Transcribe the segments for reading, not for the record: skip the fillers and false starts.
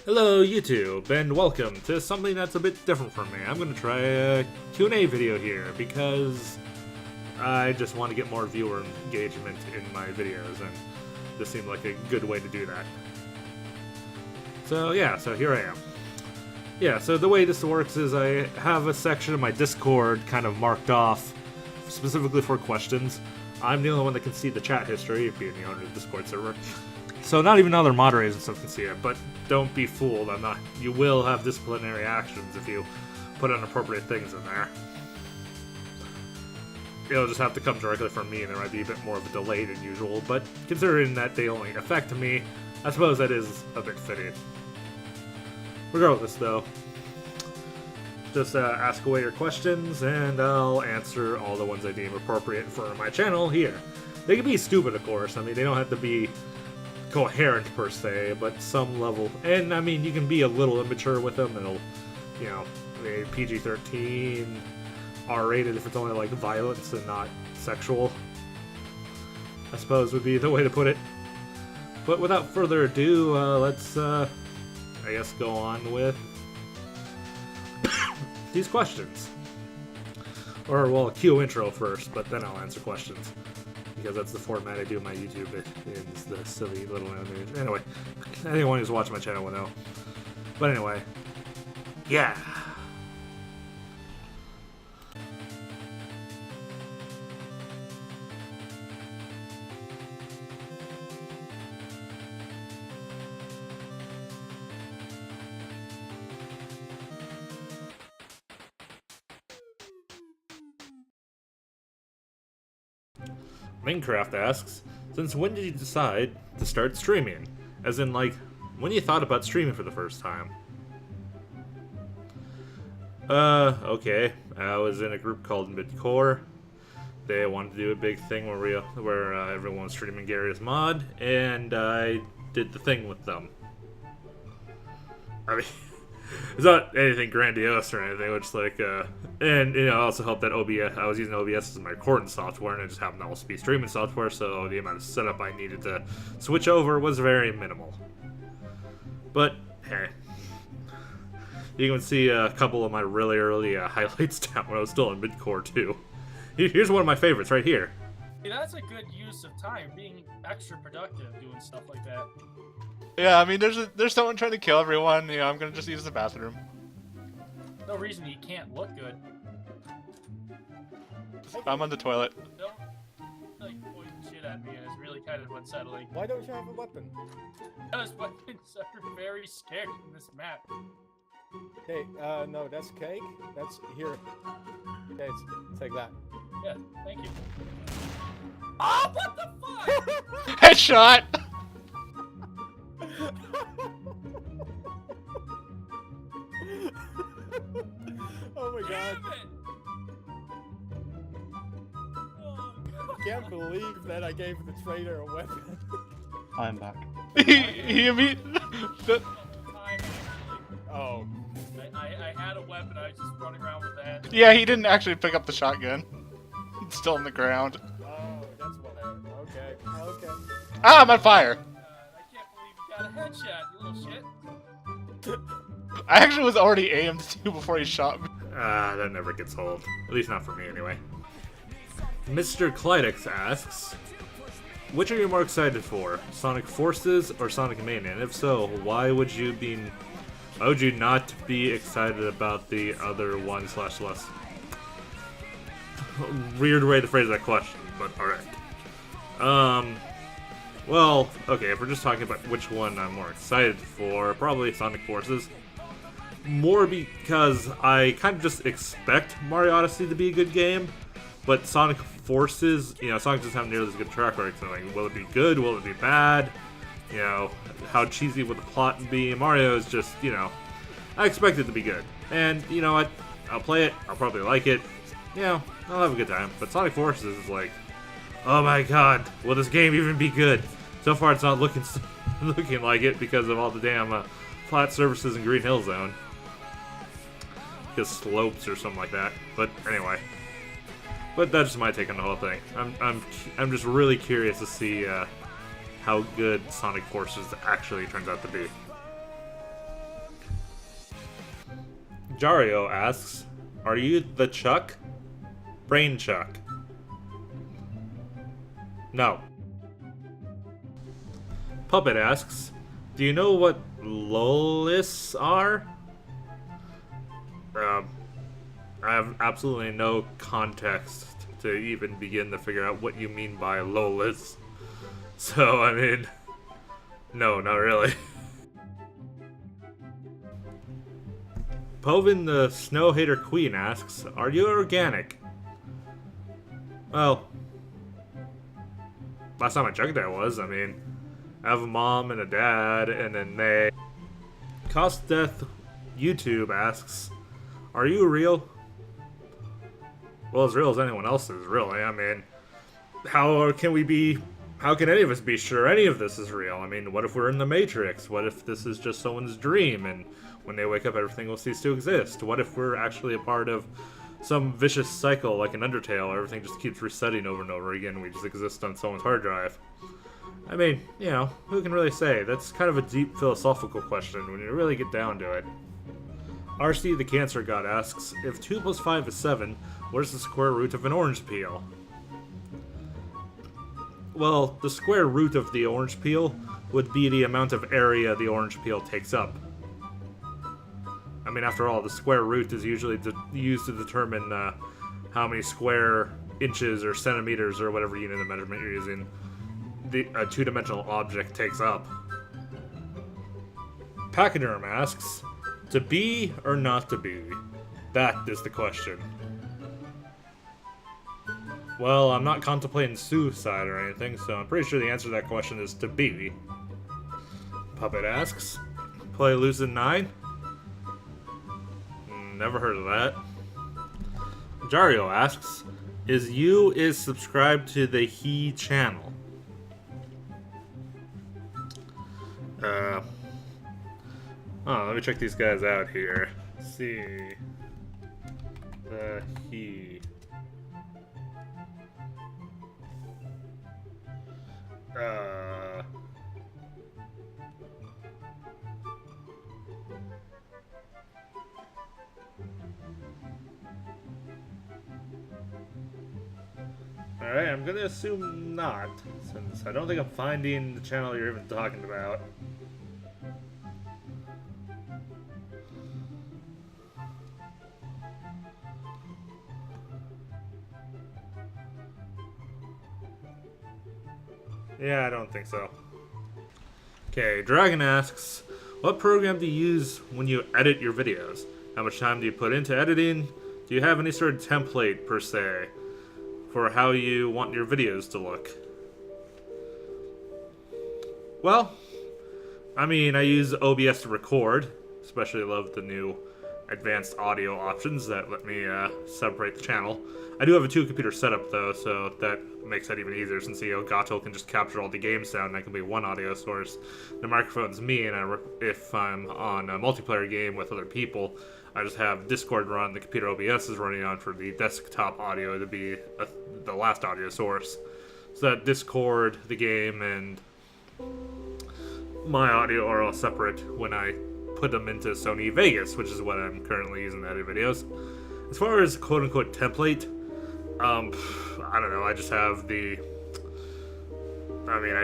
Hello YouTube, and welcome to something that's a bit different from me. I'm going to try a Q&A video here, because I just want to get more viewer engagement in my videos, and this seemed like a good way to do that. So yeah, so here I am. Yeah, so the way this works is I have a section of my Discord kind of marked off specifically for questions. I'm the only one that can see the chat history, being the owner of the Discord server. So not even other moderators and stuff can see it, but don't be fooled. You will have disciplinary actions if you put inappropriate things in there. It'll just have to come directly from me, and there might be a bit more of a delay than usual, but considering that they only affect me, I suppose that is a bit fitting. Regardless, though, just ask away your questions, and I'll answer all the ones I deem appropriate for my channel here. They can be stupid, of course. I mean, they don't have to be coherent per se, but some level. And I mean, you can be a little immature with them. It'll, you know, PG-13, R-rated if it's only like violence and not sexual, I suppose would be the way to put it. But without further ado, let's, I guess, go on with these questions. Or, well, cue intro first, but then I'll answer questions, because that's the format I do my YouTube in, the silly little animation. Anyway, anyone who's watching my channel will know. But anyway, yeah. Minecraft asks, since when did you decide to start streaming? As in, like, when you thought about streaming for the first time? Okay. I was in a group called Midcore. They wanted to do a big thing where everyone was streaming Gary's mod, and I did the thing with them. I mean, it's not anything grandiose or anything, which like, and you know, I also helped that OBS, I was using OBS as my recording software, and it just happened to also be streaming software, so the amount of setup I needed to switch over was very minimal. But, hey. You can see a couple of my really early highlights down when I was still in midcore, too. Here's one of my favorites right here. Yeah, that's a good use of time, being extra productive doing stuff like that. Yeah, I mean, there's someone trying to kill everyone. You know, I'm gonna just use the bathroom. No reason he can't look good. I'm on the toilet. Don't like point shit at me, and it's really kind of unsettling. Why don't you have a weapon? Because weapons are very scarce in this map. Hey, no, that's cake. That's here. Okay, take that. Yeah, thank you. Oh, what the fuck? Headshot! Oh my god. Damn it! Oh, I can't believe that I gave the traitor a weapon. I'm back. he immediately. time, actually. Oh. I had a weapon, I was just running around with that. Yeah, he didn't actually pick up the shotgun. It's still on the ground. Oh, that's what okay. Okay. Ah, I'm on fire! I can't believe you got a headshot, you little shit. I actually was already aimed to before he shot me. That never gets old. At least not for me, anyway. Mr. Clydex asks, which are you more excited for? Sonic Forces or Sonic Mania? And if so, why would you not be excited about the other one / less? Weird way to phrase that question, but alright. Well, okay, if we're just talking about which one I'm more excited for, probably Sonic Forces. More because I kind of just expect Mario Odyssey to be a good game, but Sonic Forces, you know, Sonic doesn't have nearly as good a track record, so like, will it be good, will it be bad? You know, how cheesy would the plot be? Mario is just, you know, I expect it to be good. And, you know what, I'll play it, I'll probably like it, you know, I'll have a good time. But Sonic Forces is like, oh my god, will this game even be good? So far it's not looking like it because of all the damn flat surfaces in Green Hill Zone. Because slopes or something like that. But anyway. But that's just my take on the whole thing. I'm just really curious to see how good Sonic Forces actually turns out to be. Jario asks, are you the Chuck? Brain Chuck. No. Puppet asks, do you know what lolis are? I have absolutely no context to even begin to figure out what you mean by lolis. So, I mean, no, not really. Povin the Snow Hater Queen asks, are you organic? Well, last time I checked I was. I mean, I have a mom and a dad, and then they... Cost Death YouTube asks, are you real? Well, as real as anyone else is, really. I mean, how can any of us be sure any of this is real? I mean, what if we're in the Matrix? What if this is just someone's dream, and when they wake up, everything will cease to exist? What if we're actually a part of some vicious cycle like an Undertale, where everything just keeps resetting over and over again, and we just exist on someone's hard drive? I mean, you know, who can really say? That's kind of a deep philosophical question when you really get down to it. RC the Cancer God asks, if 2 plus 5 is 7, what is the square root of an orange peel? Well, the square root of the orange peel would be the amount of area the orange peel takes up. I mean, after all, the square root is usually used to determine how many square inches or centimeters or whatever unit of measurement you're using a two-dimensional object takes up. Pachyderm asks, to be or not to be? That is the question. Well, I'm not contemplating suicide or anything, so I'm pretty sure the answer to that question is to be. Puppet asks, play Lucid 9? Never heard of that. Jario asks, is subscribed to the He channel? Let me check these guys out here. Let's see. The He. Alright, I'm gonna assume not, since I don't think I'm finding the channel you're even talking about. Yeah, I don't think so. Okay, Dragon asks, what program do you use when you edit your videos? How much time do you put into editing? Do you have any sort of template, per se, for how you want your videos to look? Well, I mean, I use OBS to record. Especially love the new advanced audio options that let me separate the channel. I do have a 2-computer setup, though, so that makes that even easier, since the Elgato can just capture all the game sound, and that can be one audio source. The microphone's me, and if I'm on a multiplayer game with other people, I just have Discord run, the computer OBS is running on for the desktop audio to be the last audio source. So that Discord, the game, and my audio are all separate when I put them into Sony Vegas, which is what I'm currently using to edit videos. As far as quote-unquote template, I don't know, I just have I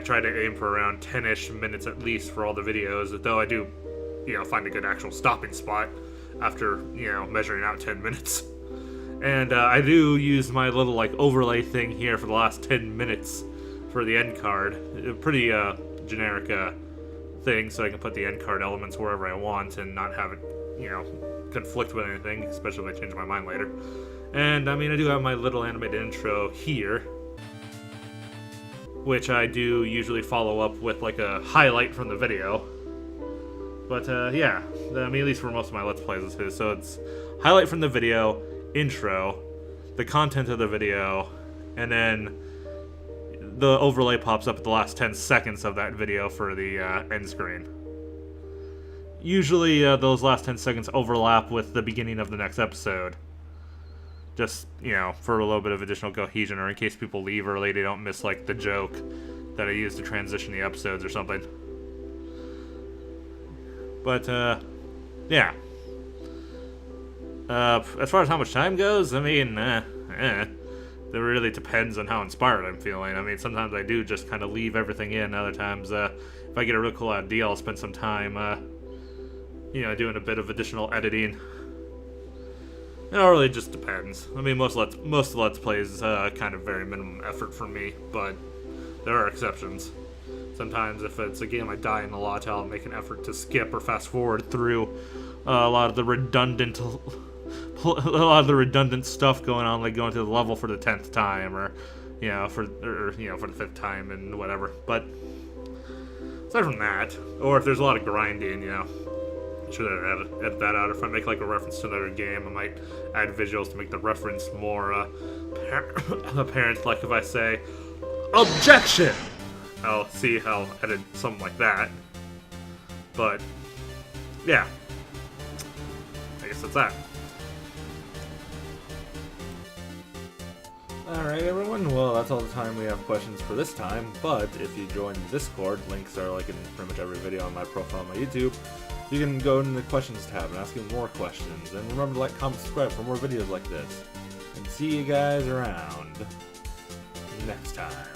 try to aim for around 10-ish minutes at least for all the videos, though I do, find a good actual stopping spot after, measuring out 10 minutes. And I do use my little, overlay thing here for the last 10 minutes for the end card. A pretty, generic, thing, so I can put the end card elements wherever I want and not have it, conflict with anything, especially if I change my mind later. And, I do have my little animated intro here, which I do usually follow up with, a highlight from the video. But, yeah, at least for most of my Let's Plays this is. So it's highlight from the video, intro, the content of the video, and then the overlay pops up at the last 10 seconds of that video for the end screen. Usually, those last 10 seconds overlap with the beginning of the next episode. Just, for a little bit of additional cohesion, or in case people leave early, they don't miss, the joke that I use to transition the episodes or something. But, yeah. As far as how much time goes, I mean, it really depends on how inspired I'm feeling. I mean, sometimes I do just kind of leave everything in. Other times, if I get a real cool idea, I'll spend some time, doing a bit of additional editing. It really just depends. I mean, most Let's Plays kind of very minimum effort for me, but there are exceptions. Sometimes if it's a game I die in a lot, I'll make an effort to skip or fast forward through a lot of the redundant stuff going on, like going to the level for the 10th time, or for the 5th time and whatever. But aside from that, or if there's a lot of grinding, should I edit that out? If I make like a reference to another game, I might add visuals to make the reference more apparent. Like if I say objection, I'll edit something like that. But yeah, I guess that's that. Alright everyone, well that's all the time we have questions for this time, but if you join the Discord, links are like in pretty much every video on my profile on my YouTube, you can go in the questions tab and ask me more questions, and remember to like, comment, subscribe for more videos like this, and see you guys around next time.